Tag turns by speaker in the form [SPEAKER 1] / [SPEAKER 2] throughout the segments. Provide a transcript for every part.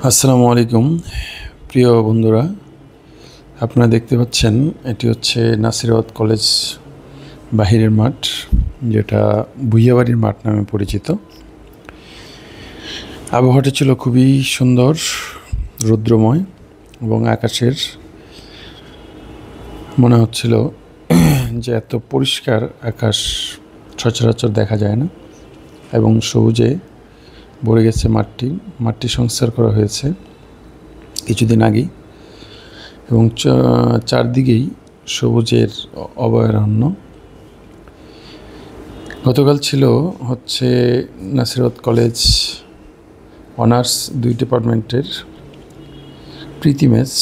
[SPEAKER 1] আসসালামু আলাইকুম প্রিয় বন্ধুরা, আপনারা দেখতে পাচ্ছেন এটি হচ্ছে নাসিরাবাদ কলেজ বাহিরের মাঠ, যেটা ভুইয়াবাড়ির মাঠ নামে পরিচিত। আবহাওয়াটা ছিল খুবই সুন্দর, রৌদ্রময়, এবং আকাশের মনে হচ্ছিল যে এত পরিষ্কার আকাশ সচরাচর দেখা যায় না, এবং সবুজে ভরে গেছে মাঠটি সংস্কার করা হয়েছে কিছুদিন আগেই, এবং চারদিকেই সবুজের অভয়ারণ্য। গতকাল ছিল হচ্ছে নাসিরাবাদ কলেজ অনার্স 2 ডিপার্টমেন্টের প্রীতি ম্যাচ।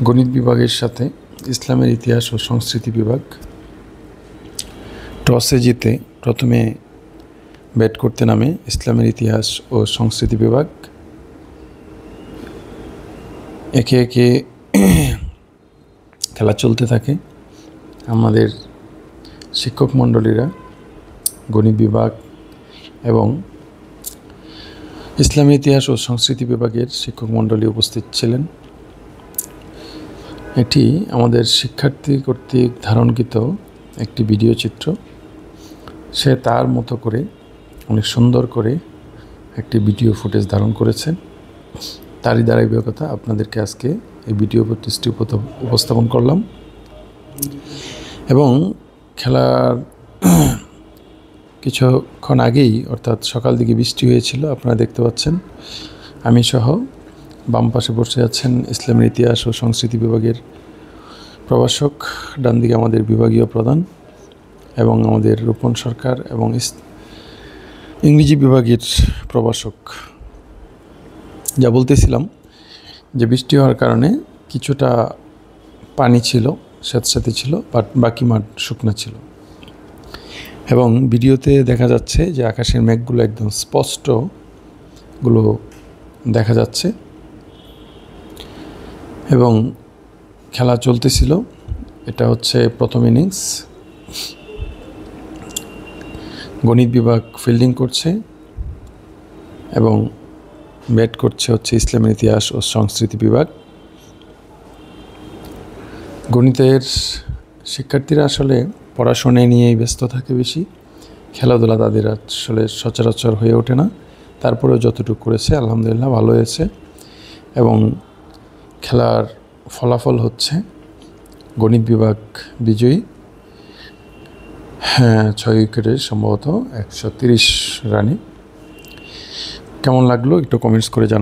[SPEAKER 1] গণিত বিভাগের সাথে ইসলামের ইতিহাস ও সংস্কৃতি বিভাগ টসে জিতে প্রথমে ব্যাট করতে নামে ইসলামের ইতিহাস ও সংস্কৃতি বিভাগ। একে একে খেলা চলতে থাকে। আমাদের শিক্ষক মণ্ডলীরা, গণিত বিভাগ এবং ইসলামী ইতিহাস ও সংস্কৃতি বিভাগের শিক্ষক মণ্ডলী উপস্থিত ছিলেন। এটি আমাদের শিক্ষার্থী কর্তৃক ধারণকৃত একটি ভিডিও চিত্র। সে তার মতো করে অনেক সুন্দর করে একটি ভিডিও ফুটেজ ধারণ করেছে। তারই ধারাবাহিকতা আপনাদেরকে আজকে এই ভিডিও ফুটেজটি উপস্থাপন করলাম। এবং খেলার কিছুক্ষণ আগেই, অর্থাৎ সকাল দিকে বৃষ্টি হয়েছিল, আপনারা দেখতে পাচ্ছেন। আমি সহ বাম পাশে বসে আছেন ইসলামের ইতিহাস ও সংস্কৃতি বিভাগের প্রভাষক, ডান দিকে আমাদের বিভাগীয় প্রধান এবং আমাদের রূপন সরকার, এবং ইংরেজি বিভাগের প্রভাষক। যা বলতেছিলাম যে বৃষ্টি হওয়ার কারণে কিছুটা পানি ছিল, স্যাঁতস্যাঁতে ছিল, বাট বাকি মাঠ শুকনা ছিল। এবং ভিডিওতে দেখা যাচ্ছে যে আকাশের মেঘগুলো একদম স্পষ্টগুলো দেখা যাচ্ছে। এবং খেলা চলতেছিল। এটা হচ্ছে প্রথম ইনিংস। গণিত বিভাগ ফিল্ডিং করছে এবং ব্যাট করছে হচ্ছে ইসলামের ইতিহাস ও সংস্কৃতি বিভাগ। গণিতের শিক্ষার্থীরা আসলে পড়াশোনা নিয়েই ব্যস্ত থাকে বেশি, খেলাধুলা তাদের আসলে সচরাচর হয়ে ওঠে না। তারপরেও যতটুকু করেছে আলহামদুলিল্লাহ ভালো হয়েছে। এবং খেলার ফলাফল হচ্ছে গণিত বিভাগ বিজয়ী, 6 উইকেটে সম্ভবত 130 রানে। কেমন লাগলো একটু কমেন্টস করে জানান।